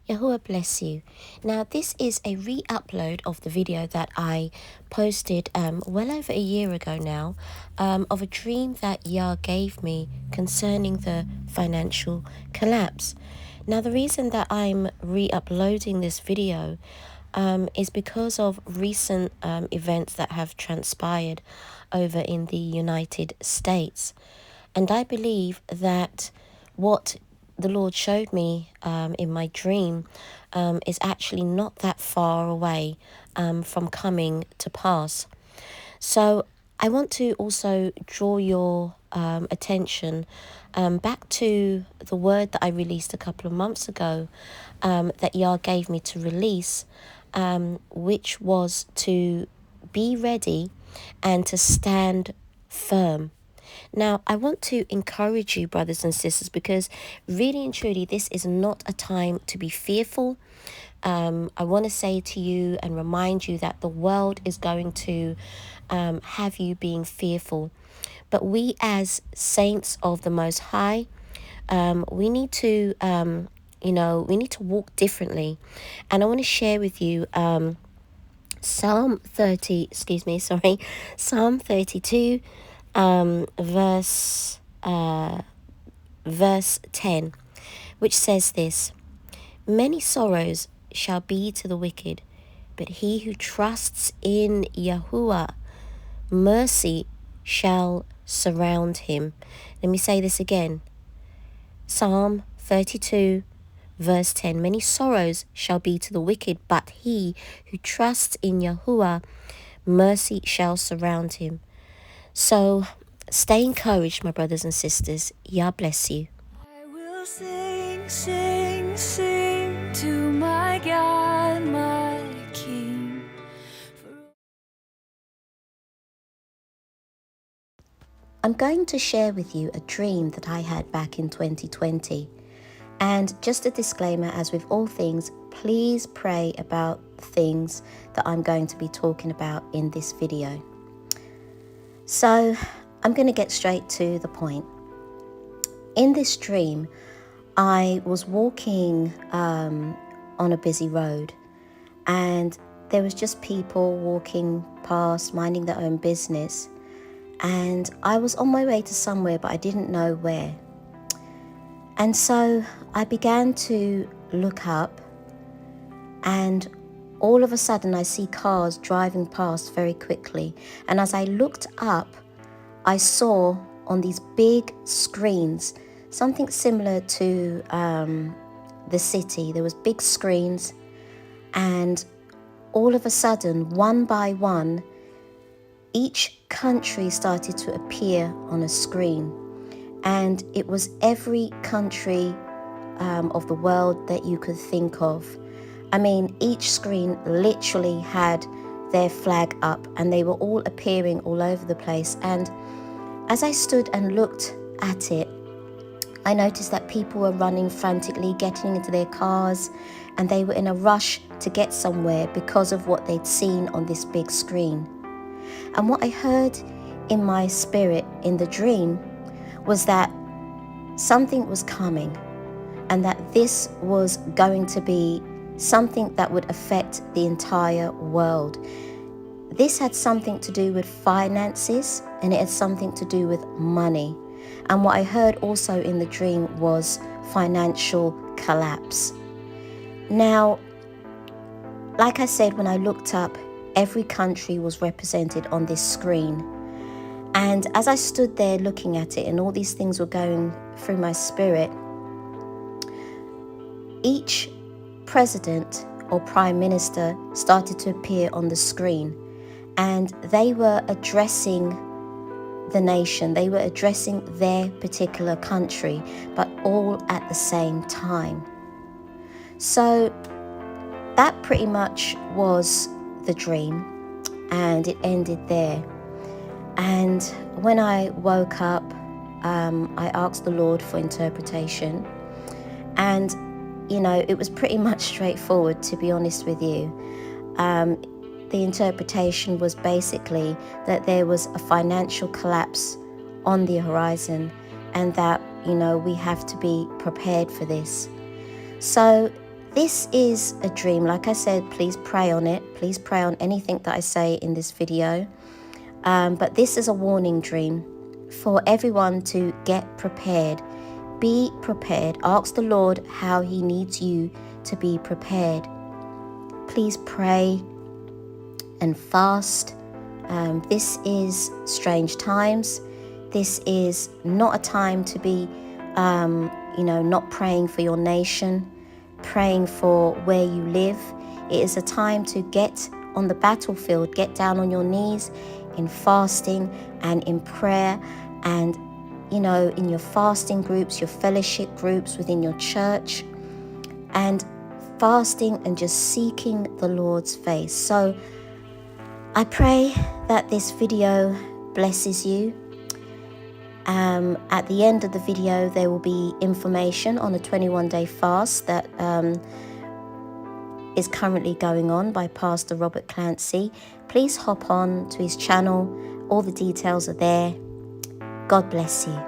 Yahuwah bless you. Now, this is a re-upload of the video that I posted well over a year ago now of a dream that Yah gave me concerning the financial collapse. Now, the reason that I'm re-uploading this video is because of recent events that have transpired over in the United States. And I believe that what the Lord showed me in my dream is actually not that far away from coming to pass. So I want to also draw your attention back to the word that I released a couple of months ago that Yah gave me to release, which was to be ready and to stand firm. Now, I want to encourage you, brothers and sisters, because really and truly, this is not a time to be fearful. I want to say to you and remind you that the world is going to have you being fearful. But we as saints of the Most High, we need to, we need to walk differently. And I want to share with you Psalm 32, verse 10, which says this: Many sorrows shall be to the wicked, but he who trusts in Yahuwah, mercy shall surround him. Let me say this again. Psalm 32, verse 10. Many sorrows shall be to the wicked, but he who trusts in Yahuwah, mercy shall surround him. So stay encouraged, my brothers and sisters. Yah bless you. I will sing, sing, sing to my God, my King. I'm going to share with you a dream that I had back in 2020. And just a disclaimer, as with all things, please pray about things that I'm going to be talking about in this video. So I'm going to get straight to the point. In this dream, I was walking on a busy road, and there was just people walking past, minding their own business. And I was on my way to somewhere, but I didn't know where. And so I began to look up, and all of a sudden I see cars driving past very quickly. And as I looked up, I saw on these big screens something similar to the city. There was big screens, and all of a sudden, one by one, each country started to appear on a screen. And it was every country of the world that you could think of. I mean, each screen literally had their flag up, and they were all appearing all over the place. And as I stood and looked at it, I noticed that people were running frantically, getting into their cars, and they were in a rush to get somewhere because of what they'd seen on this big screen. And what I heard in my spirit in the dream was that something was coming, and that this was going to be something that would affect the entire world. This had something to do with finances, and it had something to do with money. And what I heard also in the dream was financial collapse. Now, like I said, when I looked up, every country was represented on this screen. And as I stood there looking at it, and all these things were going through my spirit, each president or prime minister started to appear on the screen, and they were addressing the nation. They were addressing their particular country, but all at the same time. So that pretty much was the dream, and it ended there. And when I woke up, I asked the Lord for interpretation. And, it was pretty much straightforward, to be honest with you. The interpretation was basically that there was a financial collapse on the horizon, and that, we have to be prepared for this. So This is a dream. Like I said, please pray on it. Please pray on anything that I say in this video. But this is a warning dream for everyone to get prepared. Be prepared. Ask the Lord how He needs you to be prepared. Please pray and fast. This is strange times. This is not a time to be, not praying for your nation, praying for where you live. It is a time to get on the battlefield, get down on your knees in fasting and in prayer, and in your fasting groups, your fellowship groups within your church, and fasting and just seeking the Lord's face. So I pray that this video blesses you. At the end of the video, there will be information on a 21-day fast that is currently going on by Pastor Robert Clancy. Please hop on to his channel. All the details are there. God bless you.